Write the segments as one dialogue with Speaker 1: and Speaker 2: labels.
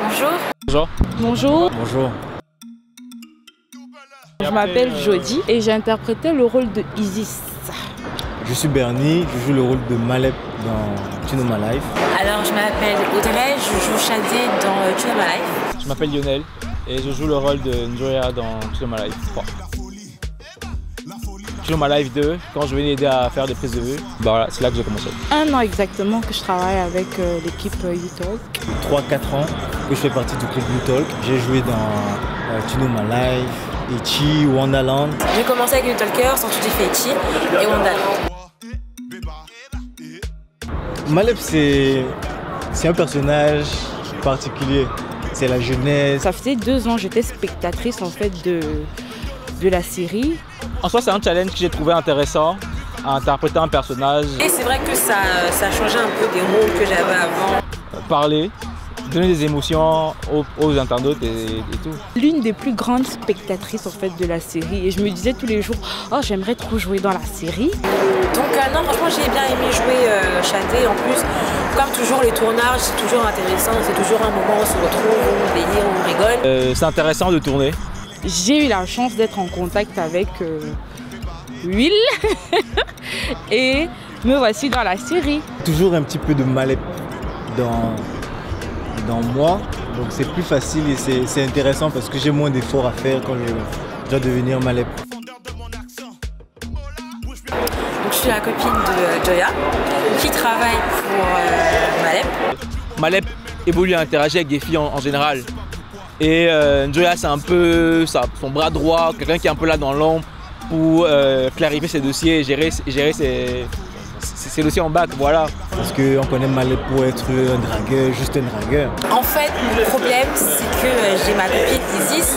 Speaker 1: Bonjour.
Speaker 2: Bonjour.
Speaker 3: Bonjour.
Speaker 2: Bonjour.
Speaker 3: Je m'appelle Jody et j'ai interprété le rôle de Isis.
Speaker 4: Je suis Bernie, je joue le rôle de Malep dans Tu Know My Life.
Speaker 1: Alors je m'appelle Audrey, je joue Shadé dans Tu Know My Life.
Speaker 2: Je m'appelle Lionel et je joue le rôle de Njoya dans Tu Know My Life 3. Tu Know My Life 2, quand je venais aider à faire des prises de vue, bah voilà, c'est là que j'ai commencé.
Speaker 3: 1 an exactement que je travaille avec l'équipe YouTalk.
Speaker 4: 3-4 ans que je fais partie du groupe YouTalk. J'ai joué dans Tu Know My Life, Echi, Wonderland.
Speaker 1: J'ai commencé avec YouTalker, ensuite j'ai fait Echi et Wonderland.
Speaker 4: Malep, c'est un personnage particulier. C'est la jeunesse.
Speaker 3: Ça faisait 2 ans que j'étais spectatrice en fait de la série.
Speaker 2: En soi, c'est un challenge que j'ai trouvé intéressant à interpréter un personnage.
Speaker 1: Et c'est vrai que ça a changé un peu des rôles que j'avais avant.
Speaker 2: Parler, donner des émotions aux internautes et tout.
Speaker 3: L'une des plus grandes spectatrices en fait de la série et je me disais tous les jours oh j'aimerais trop jouer dans la série.
Speaker 1: Donc non franchement j'ai bien aimé jouer Shadé. En plus comme toujours les tournages c'est toujours intéressant, c'est toujours un moment où on se retrouve, on délire, on rigole.
Speaker 2: C'est intéressant de tourner.
Speaker 3: J'ai eu la chance d'être en contact avec Will et me voici dans la série.
Speaker 4: Toujours un petit peu de Malep dans moi, donc c'est plus facile et c'est intéressant parce que j'ai moins d'efforts à faire quand je dois devenir Malep.
Speaker 1: Donc, je suis la copine de Joya qui travaille pour Malep.
Speaker 2: Malep évolue à interagir avec des filles en général. Et Njoya c'est un peu son bras droit, quelqu'un qui est un peu là dans l'ombre pour clarifier ses dossiers et gérer ses dossiers en bac, voilà.
Speaker 4: Parce qu'on connaît Malep pour être un dragueur, juste un dragueur.
Speaker 1: En fait, le problème, c'est que j'ai ma copine Isis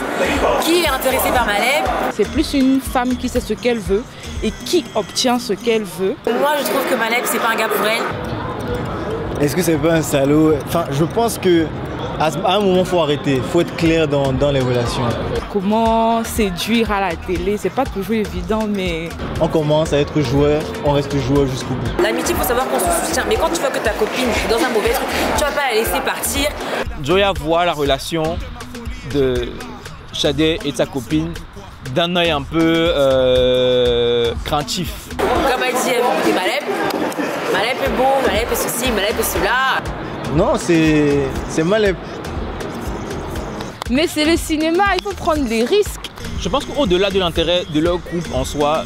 Speaker 1: qui est intéressée par Malep.
Speaker 3: C'est plus une femme qui sait ce qu'elle veut et qui obtient ce qu'elle veut.
Speaker 1: Moi, je trouve que Malep, c'est pas un gars pour elle.
Speaker 4: Est-ce que c'est pas un salaud? Enfin, je pense que à un moment, il faut arrêter. Il faut être clair dans les relations.
Speaker 3: Comment séduire à la télé, c'est pas toujours évident, mais...
Speaker 4: On commence à être joueur, on reste joueur jusqu'au bout.
Speaker 1: L'amitié, il faut savoir qu'on se soutient. Mais quand tu vois que ta copine est dans un mauvais truc, tu vas pas la laisser partir.
Speaker 2: Joya voit la relation de Shadé et de sa copine d'un œil un peu craintif.
Speaker 1: Comme elle dit, elle veut goûter Malep. Malep est beau, Malep est ceci, Malep est cela.
Speaker 4: Non, c'est Malep.
Speaker 3: Mais c'est le cinéma, il faut prendre des risques.
Speaker 2: Je pense qu'au-delà de l'intérêt de leur couple en soi,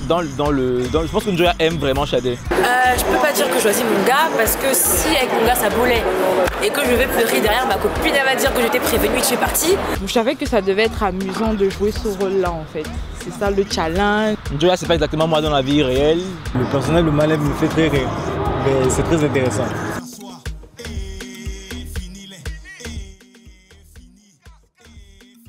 Speaker 2: je pense que Njoya aime vraiment Shadé.
Speaker 1: Je peux pas dire que je choisis mon gars parce que si avec mon gars ça boulait et que je vais pleurer derrière, ma copine elle va dire que j'étais prévenue et que je suis partie.
Speaker 3: Je savais que ça devait être amusant de jouer ce rôle-là en fait. C'est ça le challenge.
Speaker 2: Njoya c'est pas exactement moi dans la vie réelle.
Speaker 4: Le personnage de Malep me fait très rire, mais c'est très intéressant.